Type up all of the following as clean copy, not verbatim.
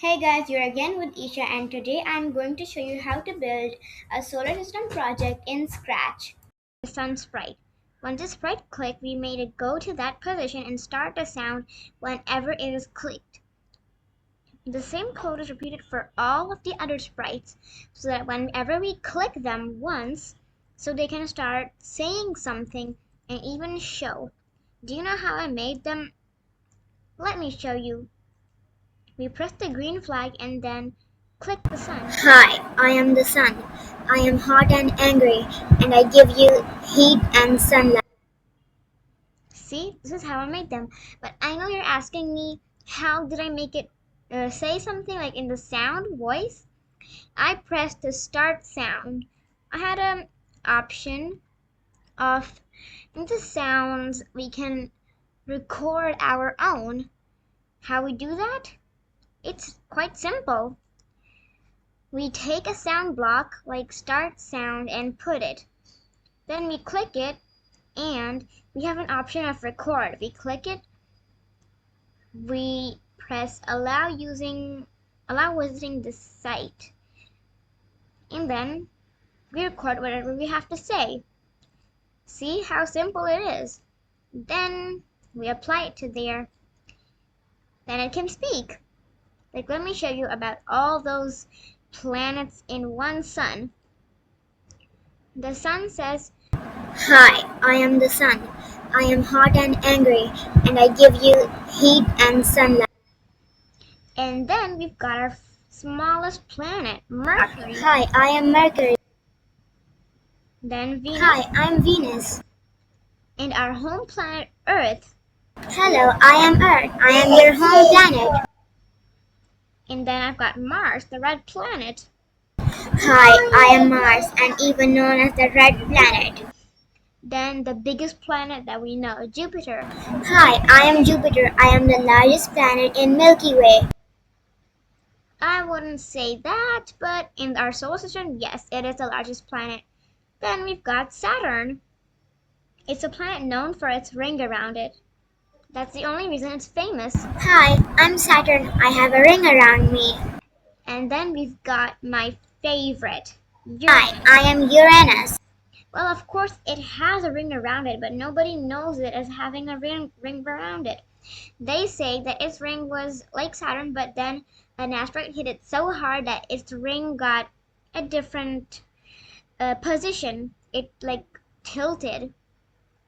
Hey guys, you're again with Isha, and today I'm going to show you how to build a solar system project in Scratch. The sun sprite. When this sprite clicked, we made it go to that position and start the sound whenever it is clicked. The same code is repeated for all of the other sprites so that whenever we click them once, so they can start saying something and even show. Do you know how I made them? Let me show you. We press the green flag and then click the sun. Hi, I am the sun. I am hot and angry, and I give you heat and sunlight. See, this is how I made them. But I know you're asking me, how did I make it say something like in the sound voice? I pressed the start sound. I had an option of in the sounds we can record our own. How we do that? It's quite simple. We take a sound block like start sound and put it. Then we click it and we have an option of record. We click it, we press allow visiting this site, and then we record whatever we have to say. See how simple it is? Then we apply it to there. Then it can speak. Like, let me show you about all those planets in one sun. The sun says, Hi, I am the sun. I am hot and angry, and I give you heat and sunlight. and then we've got our smallest planet, Mercury. Hi, I am Mercury. Then Venus. Hi, I am Venus. And our home planet, Earth. Hello, I am Earth. I am your home planet. And then I've got Mars, the red planet. Hi, I am Mars, and even known as the red planet. Then the biggest planet that we know, Jupiter. Hi, I am Jupiter. I am the largest planet in Milky Way. I wouldn't say that, but in our solar system, yes, it is the largest planet. Then we've got Saturn. It's a planet known for its ring around it. That's the only reason it's famous. Hi, I'm Saturn. I have a ring around me. And then we've got my favorite, Uranus. Hi, I am Uranus. Well, of course, it has a ring around it, but nobody knows it as having a ring around it. They say that its ring was like Saturn, but then an asteroid hit it so hard that its ring got a different position. It like tilted.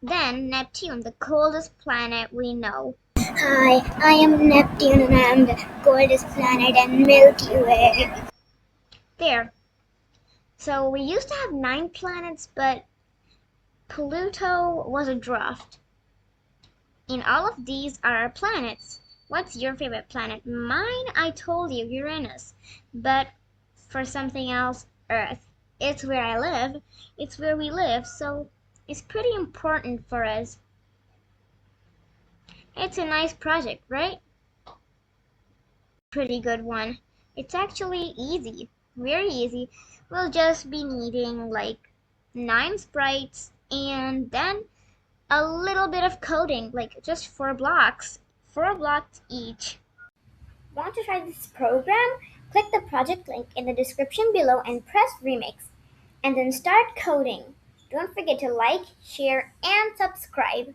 Then Neptune, the coldest planet we know. Hi, I am Neptune and I am the coldest planet in Milky Way. There. So we used to have 9 planets, but Pluto was a draft. And all of these are our planets. What's your favorite planet? Mine, I told you, Uranus. But for something else, Earth. It's where I live. It's where we live, so it's pretty important for us. It's a nice project, right? Pretty good one. It's actually easy. Very easy. We'll just be needing like 9 sprites and then a little bit of coding, like just 4 blocks. 4 blocks each. Want to try this program? Click the project link in the description below and press Remix. And then start coding. Don't forget to like, share, and subscribe.